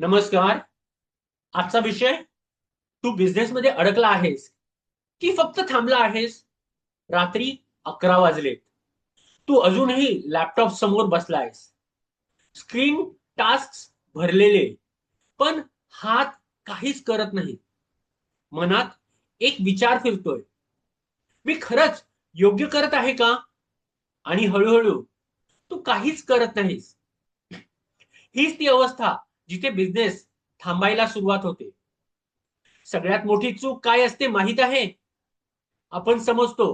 नमस्कार. आजचा विषय, तू बिझनेस मध्ये अडकला आहेस की फक्त थांबला आहेस? रात्री 11 वाजलेत. तू अजूनही लॅपटॉप समोर बसला आहेस. स्क्रीन टास्क भरलेले, पण हात काहीच करत नाही. मनात एक विचार फिरतोय, मी खरंच योग्य करत आहे का? आणि हळूहळू तू काहीच करत नाहीस. हीच ती अवस्था जिथे बिझनेस थांबायला सुरुवात होते. सगळ्यात मोठी चूक काय असते माहित आहे? आपण समजतो,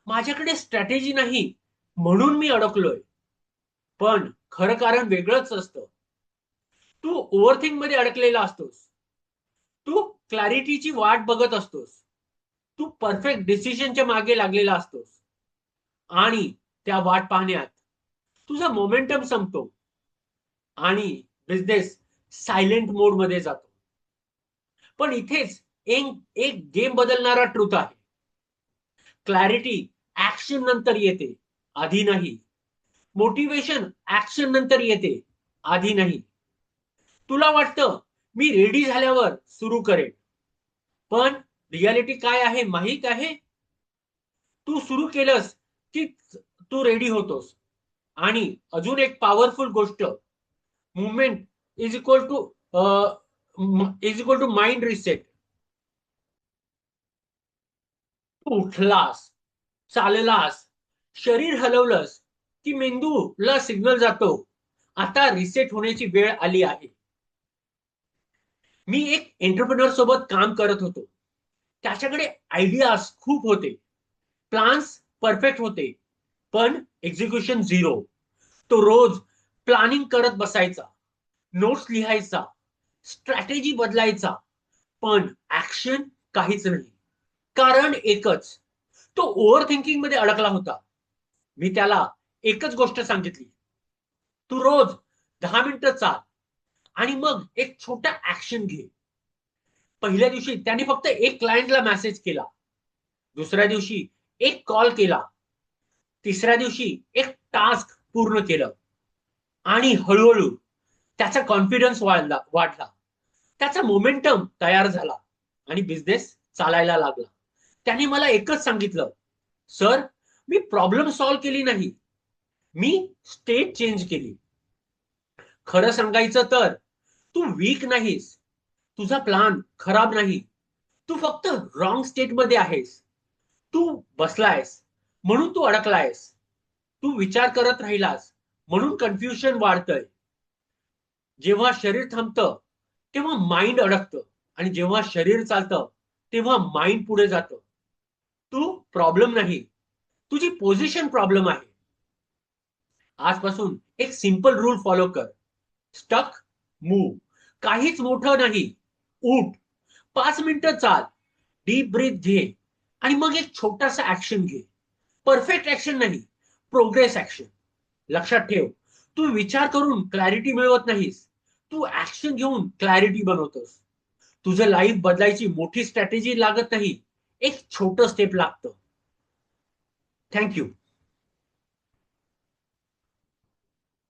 माझ्याकडे स्ट्रॅटेजी नाही म्हणून मी अडकलोय. पण खरं कारण वेगळंच असतं. तू ओव्हरथिंक मध्ये अडकलेला असतोस. तू क्लॅरिटीची वाट बघत असतोस. तू परफेक्ट डिसिजनच्या मागे लागलेला असतोस. आणि त्या वाट पाहण्यात तुझा मोमेंटम संपतो आणि बिझनेस सायलेंट मोड मध्ये जातो. पण इथेच एक गेम बदलणारा ट्रूथ आहे. क्लॅरिटी ऍक्शन नंतर येते, आधी नाही. मोटिवेशन ऍक्शन नंतर येते, आधी नाही. तुला वाटतं मी रेडी झाल्यावर सुरू करेन, पण रियालिटी काय आहे माहित आहे? तू सुरू केलंस की तू रेडी होतोस. आणि अजून एक पॉवरफुल गोष्ट, movement is equal to mind reset. तू उठलास, चाललास, शरीर हलवलंस की मेंदूला सिग्नल जातो, आता रिसेट होण्याची वेळ आली आहे. मी एक एंटरप्रेनर सोबत काम करत होतो. त्याच्याकडे आयडियाज खूप होते, प्लान्स परफेक्ट होते, पण एक्झिक्युशन झिरो. तो रोज प्लॅनिंग करत बसायचा, नोट्स लिहायचा, स्ट्रॅटेजी बदलायचा, पण ऍक्शन काहीच नाही. कारण एकच, तो ओव्हर थिंकिंग मध्ये अडकला होता. मी त्याला एकच गोष्ट सांगितली, तू रोज 10 मिनिटं चाल आणि मग एक छोटा ऍक्शन घे. पहिल्या दिवशी त्याने फक्त एक क्लायंटला मेसेज केला, दुसऱ्या दिवशी एक कॉल केला, तिसऱ्या दिवशी एक टास्क पूर्ण केलं. आणि हळूहळू त्याचा कॉन्फिडन्स वाढला, त्याचा मोमेंटम तयार झाला आणि बिझनेस चालायला लागला. त्याने मला एकच सांगितलं, सर, मी प्रॉब्लेम सॉल्व्ह केली नाही, मी स्टेट चेंज केली. खरं सांगायचं तर तू वीक नाहीस, तुझा प्लान खराब नाही, तू फक्त रॉंग स्टेट मध्ये आहेस. तू बसलायस म्हणून तू अडकलायस. तू विचार करत राहिलास म्हणून कन्फ्युजन वाढतंय. जेव्हा शरीर थांबतं तेव्हा माइंड अडकतं, आणि जेव्हा शरीर चालतं तेव्हा माइंड पुढे जातं. तू प्रॉब्लेम नाही, तुझी पोझिशन प्रॉब्लेम आहे. आजपासून एक सिंपल रूल फॉलो कर. Stuck, move. काहीच मोठं नाही. उठ, 5 मिनिटं चाल, डीप ब्रीथ घे, आणि मग एक छोटासा ऍक्शन घे. परफेक्ट ऍक्शन नाही, प्रोग्रेस ऍक्शन. लक्षात ठेव, तू विचार करून क्लॅरिटी मिळवत नाहीस, तू ऍक्शन घेऊन क्लॅरिटी बनवतोस. तुझं लाईफ बदलायची मोठी स्ट्रॅटेजी लागत नाही, एक छोटं स्टेप लागतं. थँक्यू.